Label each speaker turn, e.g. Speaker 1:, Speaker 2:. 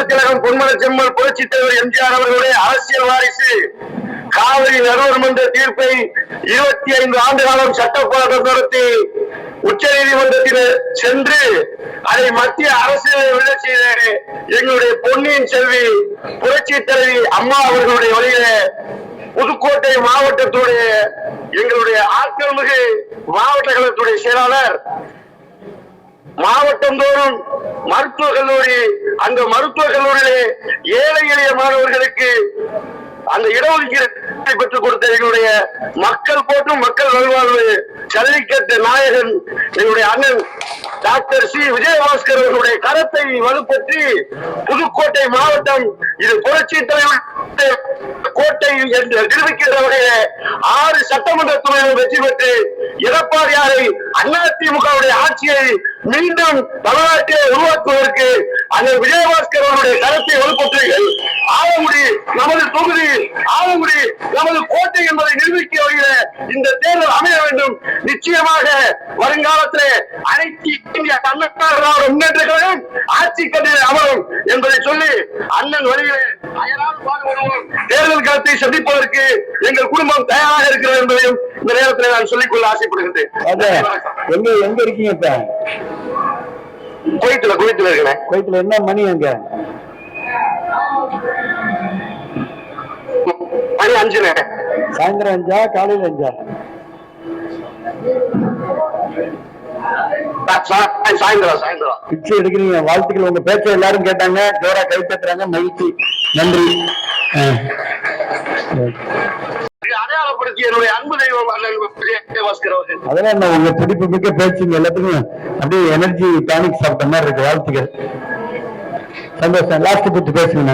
Speaker 1: திலகம் பொன்மன செம்மல் புரட்சித் தலைவர் எம்ஜிஆர் அவர்களுடைய அரசியல் வாரிசு காவிரி நடுவர்மன்ற தீர்ப்பை 25 ஆண்டு காலம் சட்ட போராட்டம் நடத்தி உச்ச நீதிமன்றத்தில் சென்று அதை மத்திய அரசியல் விட செய்த எங்களுடைய பொன்னியின் செல்வி புரட்சி தலைவி அம்மா அவர்களுடைய வழியில புதுக்கோட்டை மாவட்டத்துடைய எங்களுடைய ஆற்றல் மிகு மாவட்ட கழகத்துடைய செயலாளர் மாவட்டம் தோறும் மருத்துவக் கல்லூரி, அந்த மருத்துவக் கல்லூரியிலே ஏழை எளிய மாணவர்களுக்கு அந்த இடஒதுக்கீடு பெற்றுக் கொடுத்த எங்களுடைய மக்கள் போற்றும் மக்கள் நல்வாழ்வு ஜல்லிக்கட்டு நாயகன் எங்களுடைய அண்ணன் டாக்டர் சி விஜயபாஸ்கர் அவர்களுடைய கரத்தை வலுப்பற்றி புதுக்கோட்டை மாவட்டம் இது புரட்சி தலைவர் கோட்டை என்று நிரூபிக்கின்ற வகையில் 6 சட்டமன்ற தொகுதிகளில் வெற்றி பெற்று எடப்பாடியாரை அதிமுக ஆட்சியை மீண்டும் தமிழ்நாட்டை உருவாக்குவதற்கு அந்த விஜயபாஸ்கர் அவருடைய கருத்தை வலுப்பற்றீர்கள். ஆலங்குடி நமது தொகுதி, ஆலங்குடி நமது கோட்டை என்பதை நிரூபிக்க வகையில இந்த தேர்தல் அமைய வேண்டும். நிச்சயமாக வருங்காலத்தில் அனைத்து இந்திய அண்ணா திராவிட முன்னேற்ற கழகம் ஆட்சி கட்டில் அமரும் என்பதை சொல்லி அண்ணன் வழியிலே அயரால் பாடுபடுவோம். தேர்தல் களத்தை சந்திப்பதற்கு எங்கள் குடும்பம் தயாராக இருக்கிறது என்பதையும் இந்த நேரத்தில் நான் சொல்லிக்கொள்ள ஆசைப்படுகின்றேன்.
Speaker 2: எங்க இருக்கீங்க?
Speaker 1: குவைத்துல இருக்கிறேன்.
Speaker 2: குவைத்துல என்ன மணி? அங்க
Speaker 1: மணி 5.
Speaker 2: சாயந்தரம் 5 காலையில 5?
Speaker 1: சாயந்தரம்
Speaker 2: பிச்சை எடுக்கிறீங்க. வாழ்த்துக்கள். உங்க பேச்ச எல்லாரும் கேட்டாங்க, ஜோரா கை தட்டுறாங்க. மகிழ்ச்சி, நன்றி.
Speaker 1: அடையாளப்படுத்திய என்னுடைய அன்பு தெய்வம்
Speaker 2: அதெல்லாம் உங்க துடிப்பு மிக்க பேச்சுங்க. எல்லாத்துக்கும் அப்படியே எனர்ஜி டானிக் சாப்பிட்ட மாதிரி இருக்கு. வாழ்த்துக்கள், சந்தோஷம். லாஸ்ட் பத்தி பேசுங்க.